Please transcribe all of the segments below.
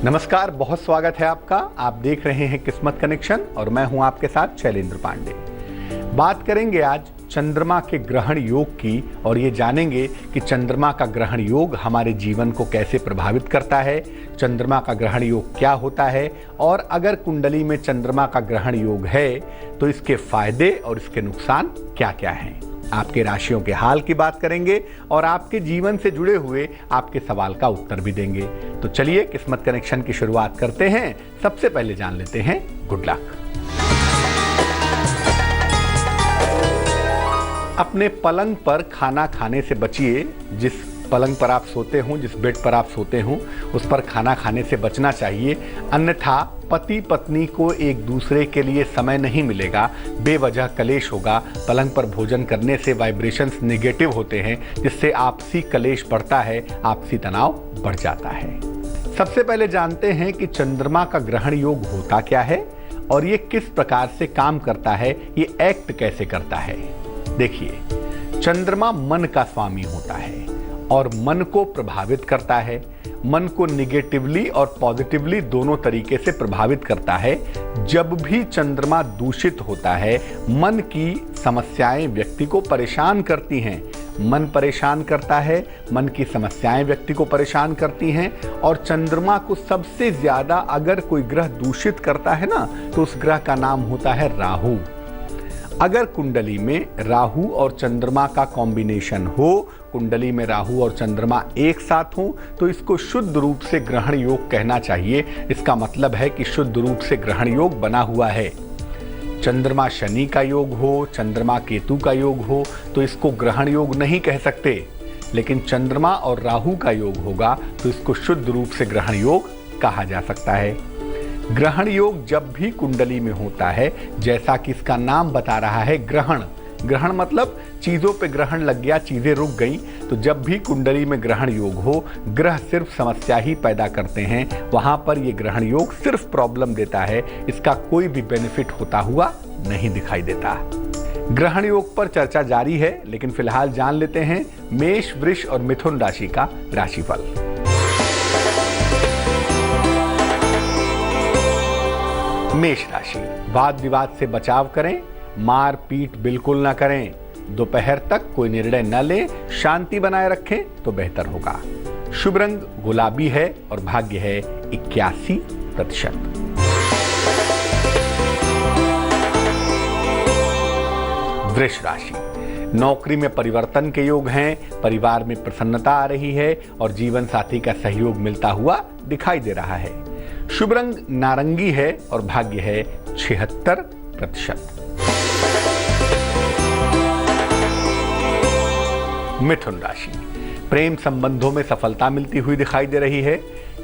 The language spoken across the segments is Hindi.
नमस्कार, बहुत स्वागत है आपका। आप देख रहे हैं किस्मत कनेक्शन और मैं हूं आपके साथ शैलेंद्र पांडे। बात करेंगे आज चंद्रमा के ग्रहण योग की और ये जानेंगे कि चंद्रमा का ग्रहण योग हमारे जीवन को कैसे प्रभावित करता है, चंद्रमा का ग्रहण योग क्या होता है और अगर कुंडली में चंद्रमा का ग्रहण योग है तो इसके फायदे और इसके नुकसान क्या क्या हैं। आपके राशियों के हाल की बात करेंगे और आपके जीवन से जुड़े हुए आपके सवाल का उत्तर भी देंगे। तो चलिए किस्मत कनेक्शन की शुरुआत करते हैं। सबसे पहले जान लेते हैं गुड लक। अपने पलंग पर खाना खाने से बचिए। जिस पलंग पर आप सोते हो, जिस बेड पर आप सोते हो, उस पर खाना खाने से बचना चाहिए, अन्यथा पति पत्नी को एक दूसरे के लिए समय नहीं मिलेगा, बेवजह कलेश होगा। पलंग पर भोजन करने से वाइब्रेशंस नेगेटिव होते हैं, जिससे आपसी कलेश बढ़ता है, आपसी तनाव बढ़ जाता है। सबसे पहले जानते हैं कि चंद्रमा का ग्रहण योग होता क्या है और ये किस प्रकार से काम करता है, ये एक्ट कैसे करता है। देखिए, चंद्रमा मन का स्वामी होता है और मन को प्रभावित करता है। मन को निगेटिवली और पॉजिटिवली दोनों तरीके से प्रभावित करता है। जब भी चंद्रमा दूषित होता है, मन की समस्याएं व्यक्ति को परेशान करती हैं। मन परेशान करता है, मन की समस्याएं व्यक्ति को परेशान करती हैं और चंद्रमा को सबसे ज्यादा अगर कोई ग्रह दूषित करता है ना, तो उस ग्रह का नाम होता है राहु। अगर कुंडली में राहु और चंद्रमा का कॉम्बिनेशन हो, कुंडली में राहु और चंद्रमा एक साथ हो, तो इसको शुद्ध रूप से ग्रहण योग कहना चाहिए। इसका मतलब है कि शुद्ध रूप से ग्रहण योग बना हुआ है। चंद्रमा शनि का योग हो, चंद्रमा केतु का योग हो, तो इसको ग्रहण योग नहीं कह सकते, लेकिन चंद्रमा और राहु का योग होगा तो इसको शुद्ध रूप से ग्रहण योग कहा जा सकता है। ग्रहण योग जब भी कुंडली में होता है, जैसा कि इसका नाम बता रहा है ग्रहण, ग्रहण मतलब चीजों पे ग्रहण लग गया, चीजें रुक गई, तो जब भी कुंडली में ग्रहण योग हो, ग्रह सिर्फ समस्या ही पैदा करते हैं। वहां पर ये ग्रहण योग सिर्फ प्रॉब्लम देता है, इसका कोई भी बेनिफिट होता हुआ नहीं दिखाई देता। ग्रहण योग पर चर्चा जारी है, लेकिन फिलहाल जान लेते हैं मेष, वृष और मिथुन राशि का राशिफल। मेष राशि, वाद विवाद से बचाव करें, मार पीट बिल्कुल ना करें, दोपहर तक कोई निर्णय न लें, शांति बनाए रखें तो बेहतर होगा। शुभ रंग गुलाबी है और भाग्य है 81%। वृष राशि, नौकरी में परिवर्तन के योग हैं, परिवार में प्रसन्नता आ रही है और जीवन साथी का सहयोग मिलता हुआ दिखाई दे रहा है। शुभ रंग नारंगी है और भाग्य है 76%। मिथुन राशि, प्रेम संबंधों में सफलता मिलती हुई दिखाई दे रही है।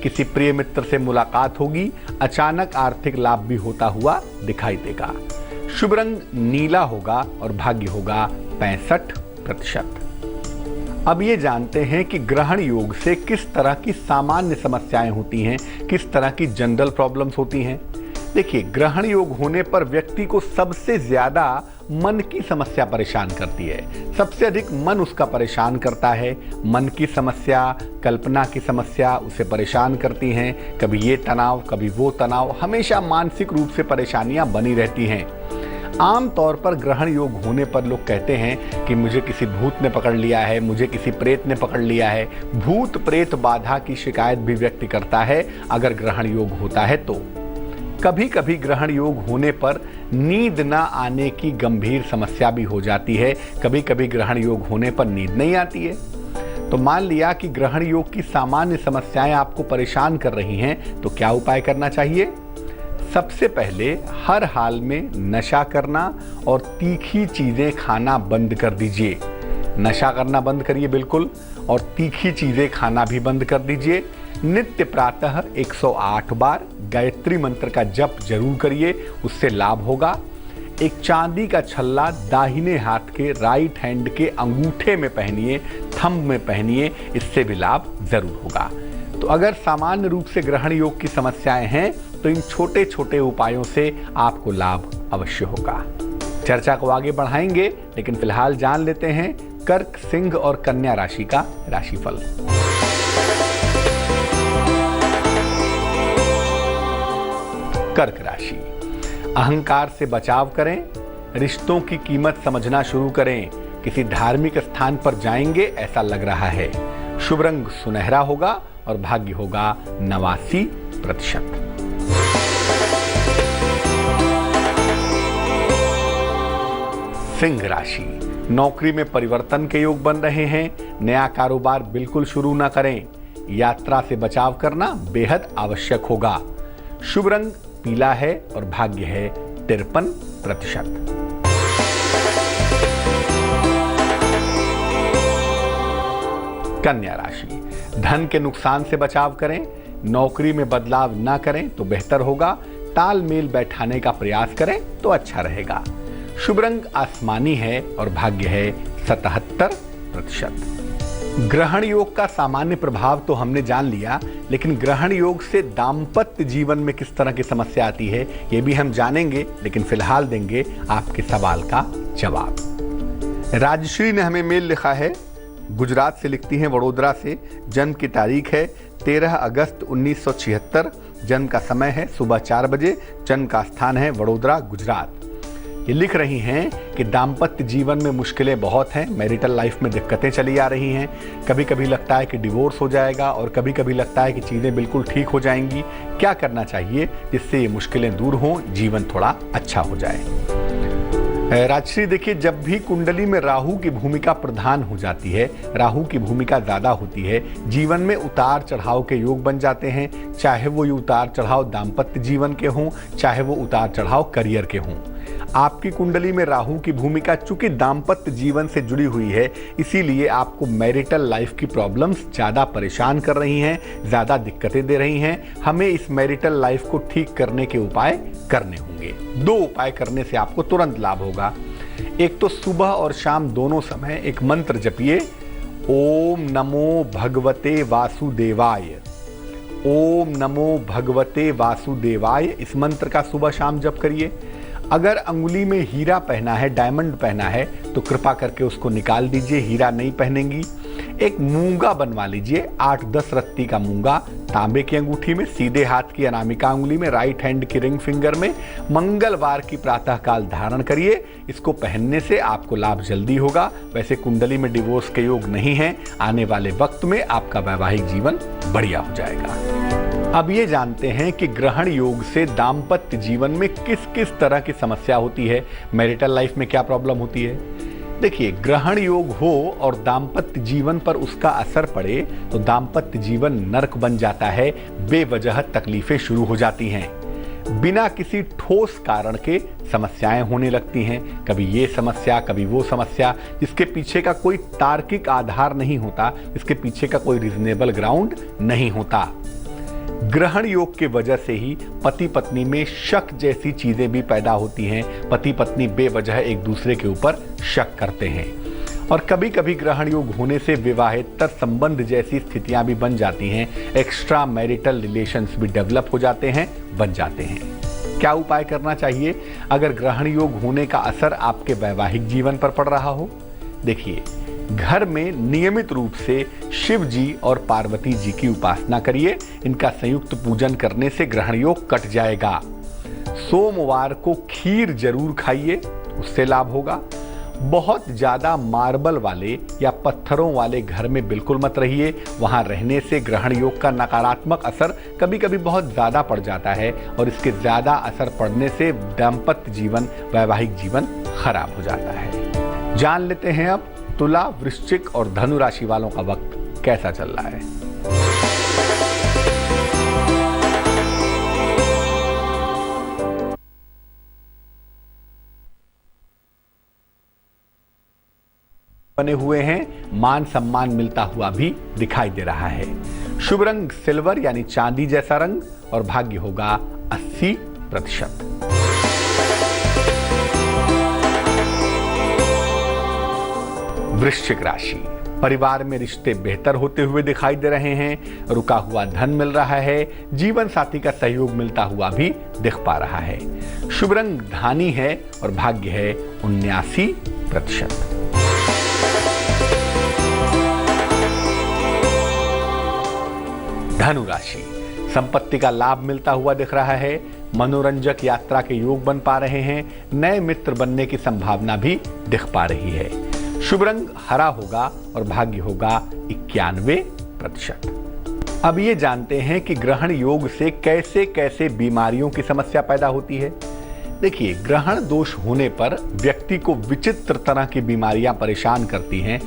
किसी प्रिय मित्र से मुलाकात होगी, अचानक आर्थिक लाभ भी होता हुआ दिखाई देगा। शुभ रंग नीला होगा और भाग्य होगा 65%। अब ये जानते हैं कि ग्रहण योग से किस तरह की सामान्य समस्याएं होती हैं, किस तरह की जनरल प्रॉब्लम्स होती हैं। देखिए, ग्रहण योग होने पर व्यक्ति को सबसे ज्यादा मन की समस्या परेशान करती है। सबसे अधिक मन उसका परेशान करता है। मन की समस्या, कल्पना की समस्या उसे परेशान करती हैं। कभी ये तनाव, कभी वो तनाव, हमेशा मानसिक रूप से परेशानियां बनी रहती हैं। आम तौर पर ग्रहण योग होने पर लोग कहते हैं कि मुझे किसी भूत ने पकड़ लिया है, मुझे किसी प्रेत ने पकड़ लिया है। भूत प्रेत बाधा की शिकायत भी व्यक्ति करता है अगर ग्रहण योग होता है तो। कभी कभी ग्रहण योग होने पर नींद न आने की गंभीर समस्या भी हो जाती है। कभी कभी ग्रहण योग होने पर नींद नहीं आती है। तो मान लिया कि ग्रहण योग की सामान्य समस्याएं आपको परेशान कर रही हैं, तो क्या उपाय करना चाहिए। सबसे पहले हर हाल में नशा करना और तीखी चीजें खाना बंद कर दीजिए। नशा करना बंद करिए बिल्कुल, और तीखी चीजें खाना भी बंद कर दीजिए। नित्य प्रातः 108 बार गायत्री मंत्र का जप जरूर करिए, उससे लाभ होगा। एक चांदी का छल्ला दाहिने हाथ के राइट हैंड के अंगूठे में पहनिए, थंब में पहनिए, इससे भी लाभ जरूर होगा। तो अगर सामान्य रूप से ग्रहण योग की समस्याएं हैं तो इन छोटे छोटे उपायों से आपको लाभ अवश्य होगा। चर्चा को आगे बढ़ाएंगे, लेकिन फिलहाल जान लेते हैं कर्क, सिंह और कन्या राशि का राशिफल। कर्क राशि, अहंकार से बचाव करें, रिश्तों की कीमत समझना शुरू करें, किसी धार्मिक स्थान पर जाएंगे ऐसा लग रहा है। शुभ रंग सुनहरा होगा और भाग्य होगा 89%। सिंह राशि, नौकरी में परिवर्तन के योग बन रहे हैं। नया कारोबार बिल्कुल शुरू ना करें। यात्रा से बचाव करना बेहद आवश्यक होगा। शुभ रंग पीला है और भाग्य है 53%। कन्या राशि, धन के नुकसान से बचाव करें। नौकरी में बदलाव ना करें तो बेहतर होगा। तालमेल बैठाने का प्रयास करें तो अच्छा रहेगा। शुभ रंग आसमानी है और भाग्य है 77%। ग्रहण योग का सामान्य प्रभाव तो हमने जान लिया, लेकिन ग्रहण योग से दाम्पत्य जीवन में किस तरह की समस्या आती है ये भी हम जानेंगे, लेकिन फिलहाल देंगे आपके सवाल का जवाब। राजश्री ने हमें मेल लिखा है, गुजरात से लिखती हैं, वडोदरा से। जन्म की तारीख है 13 अगस्त 1976। जन्म का समय है सुबह 4 बजे। जन्म का स्थान है वडोदरा, गुजरात। ये लिख रही हैं कि दाम्पत्य जीवन में मुश्किलें बहुत हैं, मैरिटल लाइफ में दिक्कतें चली आ रही हैं। कभी कभी लगता है कि डिवोर्स हो जाएगा और कभी कभी लगता है कि चीज़ें बिल्कुल ठीक हो जाएंगी। क्या करना चाहिए जिससे ये मुश्किलें दूर हों, जीवन थोड़ा अच्छा हो जाए? राजश्री देखिए, जब भी कुंडली में राहु की भूमिका प्रधान हो जाती है, राहु की भूमिका ज़्यादा होती है, जीवन में उतार चढ़ाव के योग बन जाते हैं। चाहे वो ये उतार चढ़ाव दाम्पत्य जीवन के हों, चाहे वो उतार चढ़ाव करियर के हों। आपकी कुंडली में राहु की भूमिका चूंकि दाम्पत्य जीवन से जुड़ी हुई है, इसीलिए आपको मैरिटल लाइफ की प्रॉब्लम्स ज़्यादा परेशान कर रही हैं, ज़्यादा दिक्कतें दे रही हैं। हमें इस मैरिटल लाइफ को ठीक करने के उपाय करने होंगे। 2 उपाय करने से आपको तुरंत लाभ होगा। एक तो सुबह और शाम दोनों समय एक मंत्र जपिए, ओम नमो भगवते वासुदेवाय। ओम नमो भगवते वासुदेवाय, इस मंत्र का सुबह शाम जप करिए। अगर अंगुली में हीरा पहना है, डायमंड पहना है, तो कृपा करके उसको निकाल दीजिए। हीरा नहीं पहनेंगी। एक मूंगा बनवा लीजिए, 8-10 रत्ती का मूंगा, तांबे की अंगूठी में, सीधे हाथ की अनामिका अंगुली में, राइट हैंड की रिंग फिंगर में। मंगलवार की प्रातःकाल धारण करिए। इसको पहनने से आपको लाभ जल्दी होगा। वैसे कुंडली में डिवोर्स के योग नहीं है। आने वाले वक्त में आपका वैवाहिक जीवन बढ़िया हो जाएगा। अब ये जानते हैं कि ग्रहण योग से दाम्पत्य जीवन में किस किस तरह की समस्या होती है, मैरिटल लाइफ में क्या प्रॉब्लम होती है। देखिए, ग्रहण योग हो और दाम्पत्य जीवन पर उसका असर पड़े तो दाम्पत्य जीवन नरक बन जाता है। बेवजह तकलीफें शुरू हो जाती हैं। बिना किसी ठोस कारण के समस्याएं होने लगती हैं। कभी ये समस्या, कभी वो समस्या, जिसके पीछे का कोई तार्किक आधार नहीं होता, इसके पीछे का कोई रीजनेबल ग्राउंड नहीं होता। ग्रहण योग के वजह से ही पति पत्नी में शक जैसी चीजें भी पैदा होती हैं। पति पत्नी बेवजह एक दूसरे के ऊपर शक करते हैं। और कभी कभी ग्रहण योग होने से विवाहेतर संबंध जैसी स्थितियां भी बन जाती हैं। एक्स्ट्रा मैरिटल रिलेशंस भी डेवलप हो जाते हैं, बन जाते हैं। क्या उपाय करना चाहिए अगर ग्रहण योग होने का असर आपके वैवाहिक जीवन पर पड़ रहा हो? देखिए, घर में नियमित रूप से शिव जी और पार्वती जी की उपासना करिए। इनका संयुक्त पूजन करने से ग्रहण योग कट जाएगा। सोमवार को खीर जरूर खाइए, उससे लाभ होगा। बहुत ज़्यादा मार्बल वाले या पत्थरों वाले घर में बिल्कुल मत रहिए। वहाँ रहने से ग्रहण योग का नकारात्मक असर कभी कभी बहुत ज़्यादा पड़ जाता है और इसके ज़्यादा असर पड़ने से दाम्पत्य जीवन, वैवाहिक जीवन खराब हो जाता है। जान लेते हैं अब तुला, वृश्चिक और धनु राशि वालों का वक्त कैसा चल रहा है। बने हुए हैं, मान सम्मान मिलता हुआ भी दिखाई दे रहा है। शुभ रंग सिल्वर यानी चांदी जैसा रंग और भाग्य होगा 80%। वृश्चिक राशि, परिवार में रिश्ते बेहतर होते हुए दिखाई दे रहे हैं। रुका हुआ धन मिल रहा है। जीवन साथी का सहयोग मिलता हुआ भी दिख पा रहा है। शुभ रंग धानी है और भाग्य है 79%। धनु राशि, संपत्ति का लाभ मिलता हुआ दिख रहा है। मनोरंजक यात्रा के योग बन पा रहे हैं। नए मित्र बनने की संभावना भी दिख पा रही है। शुभ रंग हरा होगा और भाग्य होगा 91%। अब ये जानते हैं कि ग्रहण योग से कैसे कैसे बीमारियों की समस्या पैदा होती है। देखिए, ग्रहण दोष होने पर व्यक्ति को विचित्र तरह की बीमारियां परेशान करती हैं।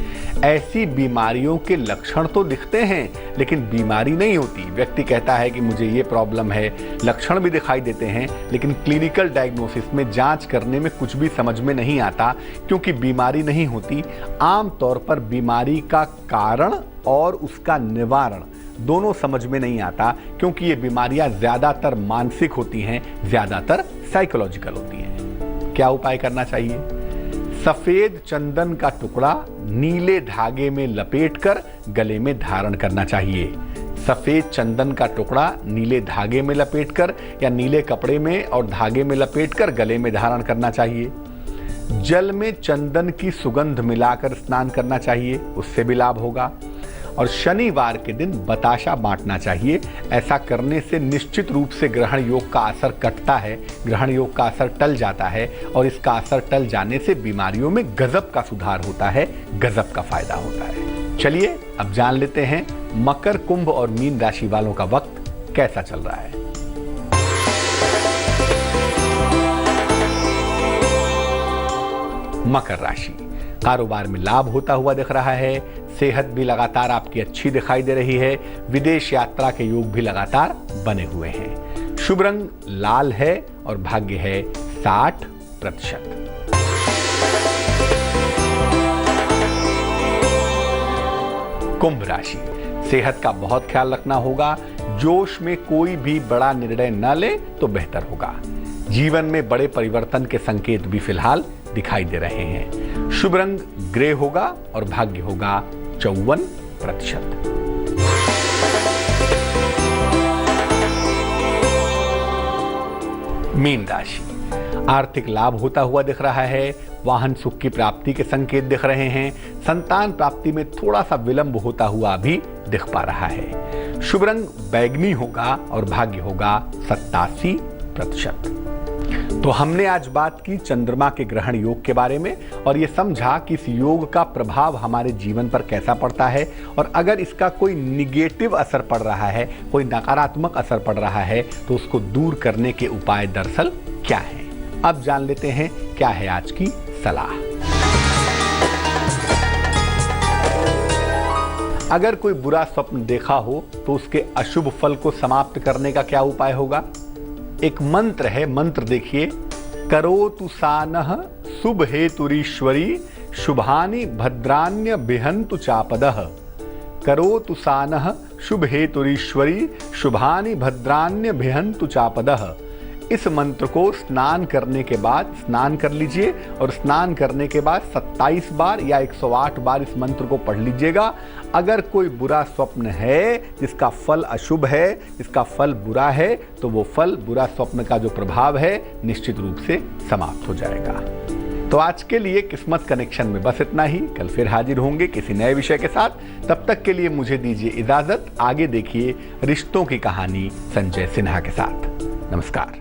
ऐसी बीमारियों के लक्षण तो दिखते हैं लेकिन बीमारी नहीं होती। व्यक्ति कहता है कि मुझे ये प्रॉब्लम है, लक्षण भी दिखाई देते हैं लेकिन क्लिनिकल डायग्नोसिस में जांच करने में कुछ भी समझ में नहीं आता क्योंकि बीमारी नहीं होती। आमतौर पर बीमारी का कारण और उसका निवारण दोनों समझ में नहीं आता क्योंकि ये बीमारियां ज्यादातर मानसिक होती हैं, ज्यादातर साइकोलॉजिकल होती हैं। क्या उपाय करना चाहिए? सफेद चंदन का टुकड़ा नीले धागे में लपेटकर गले में धारण करना चाहिए। सफेद चंदन का टुकड़ा नीले धागे में लपेटकर या नीले कपड़े में और धागे में लपेटकर गले में धारण करना चाहिए। जल में चंदन की सुगंध मिलाकर स्नान करना चाहिए, उससे भी लाभ होगा। और शनिवार के दिन बताशा बांटना चाहिए। ऐसा करने से निश्चित रूप से ग्रहण योग का असर कटता है, ग्रहण योग का असर टल जाता है और इसका असर टल जाने से बीमारियों में गजब का सुधार होता है, गजब का फायदा होता है। चलिए अब जान लेते हैं मकर, कुंभ और मीन राशि वालों का वक्त कैसा चल रहा है। मकर राशि, कारोबार में लाभ होता हुआ दिख रहा है। सेहत भी लगातार आपकी अच्छी दिखाई दे रही है। विदेश यात्रा के योग भी लगातार बने हुए हैं। शुभ रंग लाल है और भाग्य है 60%। कुंभ राशि, सेहत का बहुत ख्याल रखना होगा। जोश में कोई भी बड़ा निर्णय न ले तो बेहतर होगा। जीवन में बड़े परिवर्तन के संकेत भी फिलहाल दिखाई दे रहे हैं। शुभ रंग ग्रे होगा और भाग्य होगा 54%। मीन राशि, आर्थिक लाभ होता हुआ दिख रहा है। वाहन सुख की प्राप्ति के संकेत दिख रहे हैं। संतान प्राप्ति में थोड़ा सा विलंब होता हुआ भी दिख पा रहा है। शुभ रंग बैगनी होगा और भाग्य होगा 87%। तो हमने आज बात की चंद्रमा के ग्रहण योग के बारे में और ये समझा कि इस योग का प्रभाव हमारे जीवन पर कैसा पड़ता है और अगर इसका कोई निगेटिव असर पड़ रहा है, कोई नकारात्मक असर पड़ रहा है तो उसको दूर करने के उपाय दरअसल क्या है। अब जान लेते हैं क्या है आज की सलाह। अगर कोई बुरा स्वप्न देखा हो तो उसके अशुभ फल को समाप्त करने का क्या उपाय होगा? एक मंत्र है, मंत्र देखिए। करोतु सानः शुभ हेतुरीश्वरी शुभानि भद्रान्य बिहन्तु चापदः। करोतु सानः शुभ हेतुरीश्वरी शुभानि भद्रान्य बिहन्तु चापदः। इस मंत्र को स्नान करने के बाद स्नान कर लीजिए और स्नान करने के बाद 27 बार या 108 बार इस मंत्र को पढ़ लीजिएगा। अगर कोई बुरा स्वप्न है जिसका फल अशुभ है, जिसका फल बुरा है, तो वो फल, बुरा स्वप्न का जो प्रभाव है, निश्चित रूप से समाप्त हो जाएगा। तो आज के लिए किस्मत कनेक्शन में बस इतना ही। कल फिर हाजिर होंगे किसी नए विषय के साथ। तब तक के लिए मुझे दीजिए इजाजत। आगे देखिए रिश्तों की कहानी संजय सिन्हा के साथ। नमस्कार।